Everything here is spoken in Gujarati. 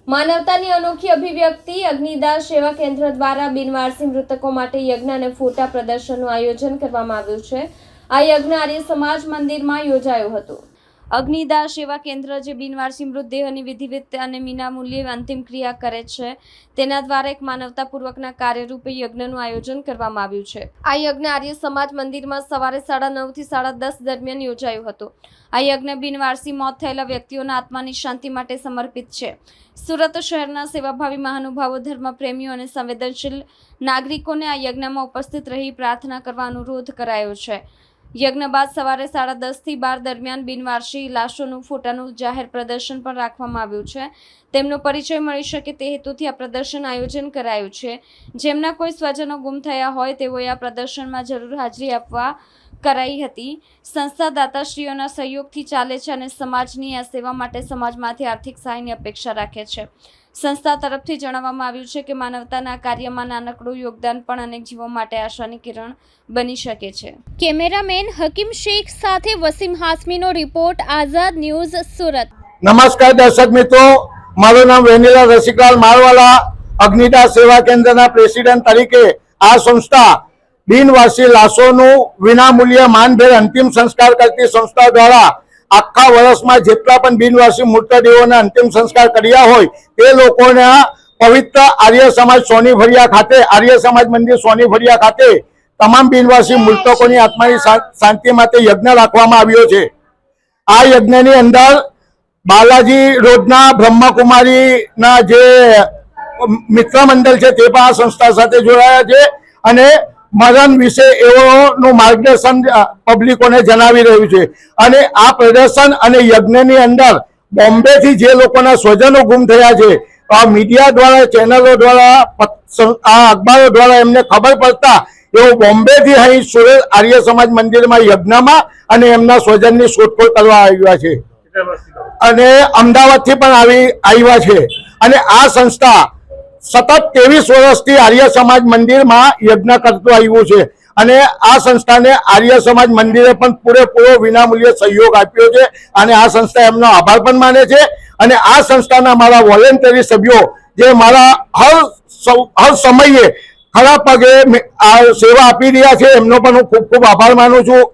માનવતાની અનોખી અભિવ્યક્તિ અગ્નિદાહ સેવા કેન્દ્ર દ્વારા બિનવારસી મૃતકો માટે યજ્ઞ અને ફોટા પ્રદર્શનનું આયોજન કરવામાં આવ્યું છે। આ યજ્ઞ આર્ય સમાજ મંદિરમાં યોજાયો હતો। અગ્નિદાહ સેવા કેન્દ્ર જે બિનવારસી મૃતદેહની વિધિવત અને વિનામૂલ્યે અંતિમ ક્રિયા કરે છે તેના દ્વારા એક માનવતાપૂર્વકના કાર્યરૂપે યજ્ઞનું આયોજન કરવામાં આવ્યું છે। આ યજ્ઞ આર્ય સમાજ મંદિરમાં સવારે 9:30 થી 10:30 દરમિયાન યોજાયો હતો। આ યજ્ઞ બિનવારસી મોત થયેલા વ્યક્તિઓના આત્માની શાંતિ માટે સમર્પિત છે। સુરત શહેરના સેવાભાવી મહાનુભાવો, ધર્મપ્રેમીઓ અને સંવેદનશીલ નાગરિકોને આ યજ્ઞમાં ઉપસ્થિત રહી પ્રાર્થના કરવા અનુરોધ કરાયો છે। યજ્ઞ બાદ સવારે 10:30 થી 12 દરમિયાન બિનવારસી લાશોનું ફોટાનું જાહેર પ્રદર્શન પણ રાખવામાં આવ્યું છે। તેમનો પરિચય મળી શકે તે હેતુથી આ પ્રદર્શન આયોજન કરાયું છે। જેમના કોઈ સ્વજનો ગુમ થયા હોય તેઓએ આ પ્રદર્શનમાં જરૂર હાજરી આપવા કરાઈ હતી। સંસ્થા દાતાશ્રીઓના સહયોગથી ચાલે છે અને સમાજની આ સેવા માટે સમાજમાંથી આર્થિક સહાયની અપેક્ષા રાખે છે। સંસ્થા તરફથી જણાવવામાં આવ્યું છે કે માનવતાના કાર્યમાં નાનકડું યોગદાન પણ અનેક જીવો માટે આશાની કિરણ બની શકે છે। કેમેરામેન હકીમ શેખ સાથે વસીમ હાસમીનો રિપોર્ટ, આઝાદ ન્યૂઝ, સુરત। નમસ્કાર દર્શક મિત્રો, મારું નામ વેનીલા રસિકલાલ મારવાલા, અગ્નિદાહ સેવા કેન્દ્રના પ્રેસિડેન્ટ તરીકે આ સંસ્થા બિનવારસી લાશોનું વિનામૂલ્યે માનભેર અંતિમ સંસ્કાર કરતી સંસ્થા દ્વારા આખા વર્ષમાં જેટલા પણ બિનવારસી મૃતદેહોના અંતિમ સંસ્કાર કર્યા હોય તે લોકોના પવિત્ર આર્ય સમાજ સોની ફળિયા ખાતે, આર્ય સમાજ મંદિર સોની ફળિયા ખાતે તમામ બિનવારસી મૃતકોની આત્માની શાંતિ માટે યજ્ઞ રાખવામાં આવ્યો છે। આ યજ્ઞની અંદર બાલાજી રોડના બ્રહ્મકુમારીના જે મિત્ર મંડળ છે તે પણ આ સંસ્થા સાથે જોડાયા છે અને મરણ વિશે એઓનું માર્ગદર્શન પબ્લિકોને જણાવી રહ્યું છે। અને આ પ્રદર્શન અને યજ્ઞની અંદર બોમ્બેથી જે લોકોના સ્વજનો ગુમ થયા છે, મીડિયા દ્વારા, ચેનલો દ્વારા, આ અખબારો દ્વારા એમને ખબર પડતા એઓ બોમ્બેથી અહીં સુરત આર્ય સમાજ મંદિરમાં યજ્ઞમાં અને એમના સ્વજનની શોધખોળ કરવા આવ્યા છે અને અમદાવાદથી પણ આવ્યા છે। અને આ સંસ્થા સતત 23 વર્ષથી આર્ય સમાજ મંદિરમાં યજ્ઞ કરતું આવ્યું છે અને આ સંસ્થાને આર્ય સમાજ મંદિરે પણ પૂરેપૂરો વિનામૂલ્યે સહયોગ આપ્યો છે અને આ સંસ્થા એમનો આભાર પણ માને છે। અને આ સંસ્થાના મારા વોલેન્ટરી સભ્યો જે મારા હર સમયે ખરા પગે આ સેવા આપી રહ્યા છે એમનો પણ હું ખૂબ ખૂબ આભાર માનું છું।